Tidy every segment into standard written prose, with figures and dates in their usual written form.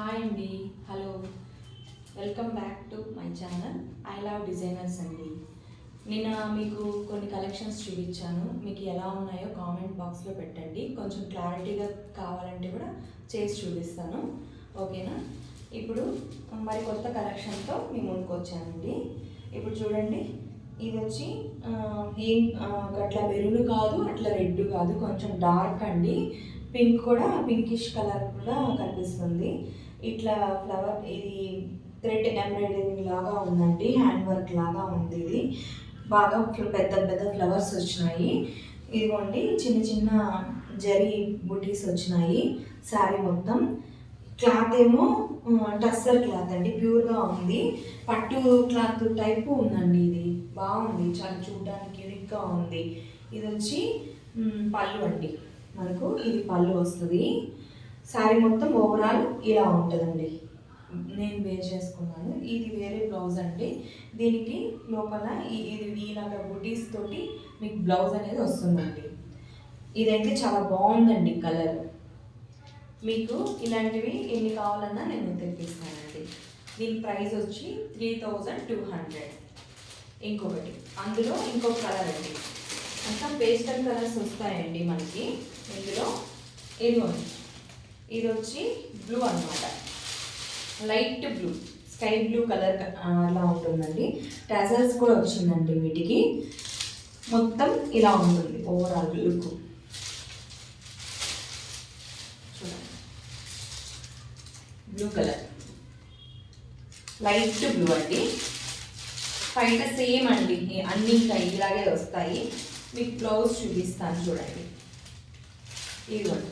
Hi అండి, hello, welcome back to my channel I love designers అండి. నిన్న మీకు కొన్ని కలెక్షన్స్ చూపించాను. మీకు ఎలా ఉన్నాయో కామెంట్ బాక్స్లో పెట్టండి. కొంచెం క్లారిటీగా కావాలంటే కూడా చేసి చూపిస్తాను, ఓకేనా? ఇప్పుడు మరి కొత్త కలెక్షన్తో మీ ముందుకు వచ్చానండి. ఇప్పుడు చూడండి, ఇది వచ్చి ఏం అట్లా మెరూన్ కాదు, అట్లా రెడ్ కాదు, కొంచెం డార్క్ అండి. పింక్ కూడా, పింకిష్ కలర్ కూడా కనిపిస్తుంది. ఇట్లా ఫ్లవర్, ఇది థ్రెడ్ ఎంబ్రాయిడరింగ్ లాగా ఉందండి, హ్యాండ్ వర్క్ లాగా ఉంది. ఇది బాగా పెద్ద పెద్ద ఫ్లవర్స్ వచ్చినాయి. ఇదిగోండి, చిన్న చిన్న జరీ బుటీస్ వచ్చినాయి. శారీ మొత్తం క్లాత్ ఏమో టస్సర్ క్లాత్ అండి, ప్యూర్గా ఉంది. పట్టు క్లాత్ టైపు ఉందండి. ఇది బాగుంది, చాలా చూడడానికి యూనిక్గా ఉంది. ఇది వచ్చి పళ్ళు అండి, మనకు ఇది పళ్ళు వస్తుంది. శారీ మొత్తం ఓవరాల్ ఇలా ఉంటుందండి. నేను వేర్ చేసుకున్నాను. ఇది వేరే బ్లౌజ్ అండి. దీనికి లోపల ఇది వీలాగా బుటీస్ తోటి మీకు బ్లౌజ్ అనేది వస్తుందండి. ఇదైతే చాలా బాగుందండి కలర్. మీకు ఇలాంటివి ఎన్ని కావాలన్నా నేను తెప్పిస్తానండి. దీని ప్రైస్ వచ్చి 3200. ఇంకొకటి అందులో ఇంకొక కలర్ అండి, అంతా పేస్టల్ కలర్స్ వస్తాయండి మనకి ఇందులో. ఇది వచ్చి బ్లూ అనమాట, light blue, sky blue colour అలా ఉంటుందండి. టాజల్స్ కూడా వచ్చిందండి వీటికి. మొత్తం ఇలా ఉంటుంది ఓవరాల్ లుక్. చూడండి, బ్లూ కలర్, లైట్ బ్లూ అండి. పైన సేమ్ అండి, అన్ని ఇంకా ఇలాగే వస్తాయి. మీకు బ్లౌజ్ చూపిస్తాను చూడండి. ఇదిగోండి,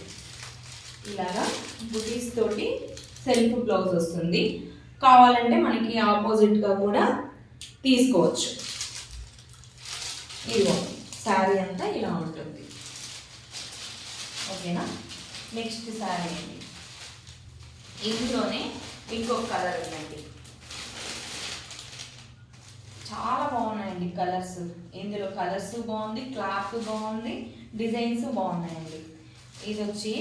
ఇలాగా బుటీస్ తోటి సెల్ఫ్ బ్లౌజ్ వస్తుంది. కావాలంటే మనకి ఆపోజిట్గా కూడా తీసుకోవచ్చు. ఇదిగోండి, శారీ అంతా ఇలా ఉంటుంది, ఓకేనా? నెక్స్ట్ శారీ అండి, ఇందులోనే ఇంకొక కలర్ ఉందండి. చాలా బాగున్నాయండి కలర్స్. ఇందులో కలర్స్ బాగుంది, క్లాత్ బాగుంది, డిజైన్స్ బాగున్నాయండి. ఇది వచ్చి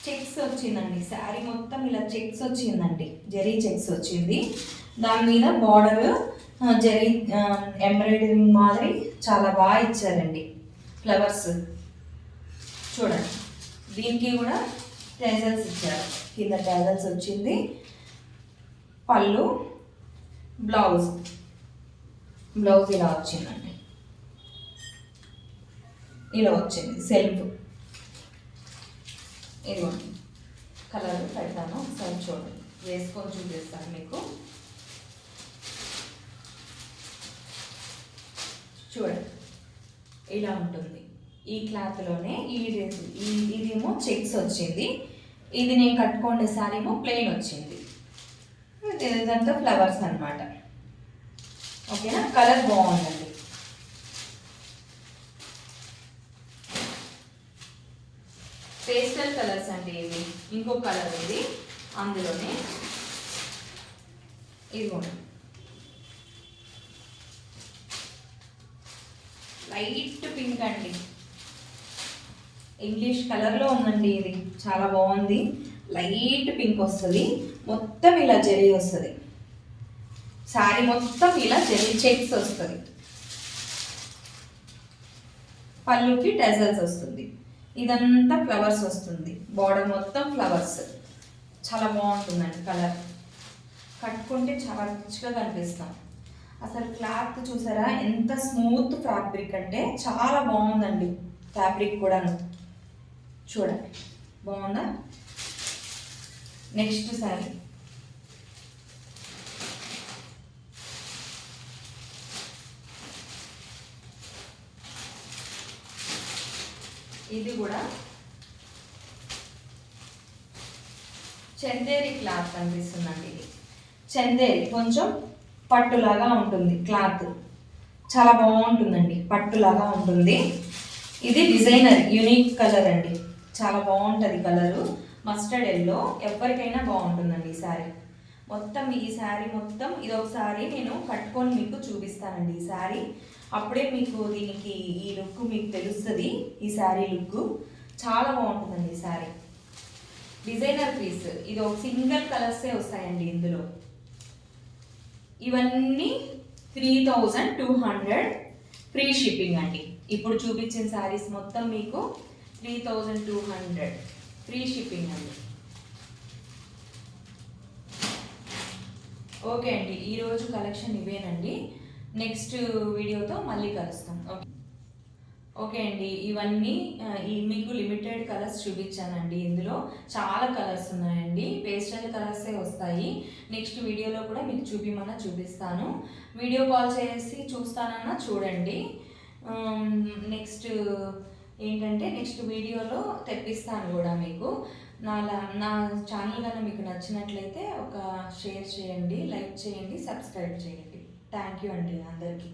చెక్స్ వచ్చిందండి. శారీ మొత్తం ఇలా చెక్స్ వచ్చిందండి, జరీ చెక్స్ వచ్చింది. దాని మీద బార్డర్ జరీ ఎంబ్రాయిడరింగ్ మాదిరి చాలా బాగా ఇచ్చారండి ఫ్లవర్స్. చూడండి, దీనికి కూడా టేజల్స్ ఇచ్చారు. కింద టేజల్స్ వచ్చింది. పళ్ళు, బ్లౌజ్ ఇలా వచ్చిందండి. ఇలా వచ్చింది సెల్ఫ్. ఇదిగోండి, కలర్ పెడతాను, ఒకసారి చూడండి, వేసుకొని చూపిస్తాను మీకు. చూడండి, ఇలా ఉంటుంది. ఈ క్లాత్లోనే ఇదేమో చెక్స్ వచ్చింది. ఇది నేను కట్టుకోండి సారీ ఏమో ప్లెయిన్ వచ్చింది. ఇదంతా ఫ్లవర్స్ అనమాట, ఓకేనా? కలర్ బాగుందండి. పేస్టల్ కలర్స్ అండి ఇవి. ఇంకో కలర్ ఇది అందులోనే. ఇదిగోండి, లైట్ పింక్ అండి, ఇంగ్లీష్ కలర్లో ఉందండి. ఇది చాలా బాగుంది, లైట్ పింక్ వస్తుంది. మొత్తం ఇలా జరీ వస్తుంది. శారీ మొత్తం ఇలా జరీ చెక్స్ వస్తుంది. పళ్ళుకి టెజల్స్ వస్తుంది. ఇదంతా ఫ్లవర్స్ వస్తుంది. బార్డర్ మొత్తం ఫ్లవర్స్. చాలా బాగుంటుందండి కలర్. కట్టుకుంటే చాలా రిచ్గా కనిపిస్తాం. అసలు క్లాత్ చూసారా ఎంత స్మూత్ ఫ్యాబ్రిక్ అంటే, చాలా బాగుందండి ఫ్యాబ్రిక్ కూడాను. చూడండి, బాగుందా? నెక్స్ట్ శారీ, ఇది కూడా చందేరి క్లాత్ అనిపిస్తుందండి. ఇది చందేరి, కొంచెం పట్టులాగా ఉంటుంది క్లాత్. చాలా బాగుంటుందండి, పట్టులాగా ఉంటుంది. ఇది డిజైనర్ యూనిక్ కలర్ అండి, చాలా బాగుంటుంది కలరు. మస్టర్డ్ ఎల్లో, ఎవరికైనా బాగుంటుందండి ఈ శారీ. మొత్తం ఈ శారీ మొత్తం ఇదొకసారి నేను కట్టుకొని మీకు చూపిస్తానండి ఈ శారీ. అప్పుడే మీకు దీనికి ఈ లుక్ మీకు తెలుస్తుంది. ఈ శారీ లుక్ చాలా బాగుంటుందండి ఈ శారీ. Designer piece. ఇది ఒక సింగిల్ కలర్సే వస్తాయండి ఇందులో. ఇవన్నీ 3200 ఫ్రీ షిప్పింగ్ అండి. ఇప్పుడు చూపించిన శారీస్ మొత్తం మీకు 3200 ఫ్రీ షిప్పింగ్ అండి. ఓకే అండి, ఈరోజు కలెక్షన్ ఇవేనండి. నెక్స్ట్ వీడియోతో మళ్ళీ కలుస్తాం. ఓకే అండి, ఇవన్నీ మీకు లిమిటెడ్ కలర్స్ చూపించానండి. ఇందులో చాలా కలర్స్ ఉన్నాయండి, పేస్టల్ కలర్సే వస్తాయి. నెక్స్ట్ వీడియోలో కూడా మీకు చూపిస్తాను. వీడియో కాల్ చేసి చూస్తానన్నా చూడండి. నెక్స్ట్ ఏంటంటే నెక్స్ట్ వీడియోలో తెప్పిస్తాను కూడా మీకు. నా ఛానల్ కన్నా మీకు నచ్చినట్లయితే ఒక షేర్ చేయండి, లైక్ చేయండి, సబ్స్క్రైబ్ చేయండి. థ్యాంక్ యూ అండి అందరికీ.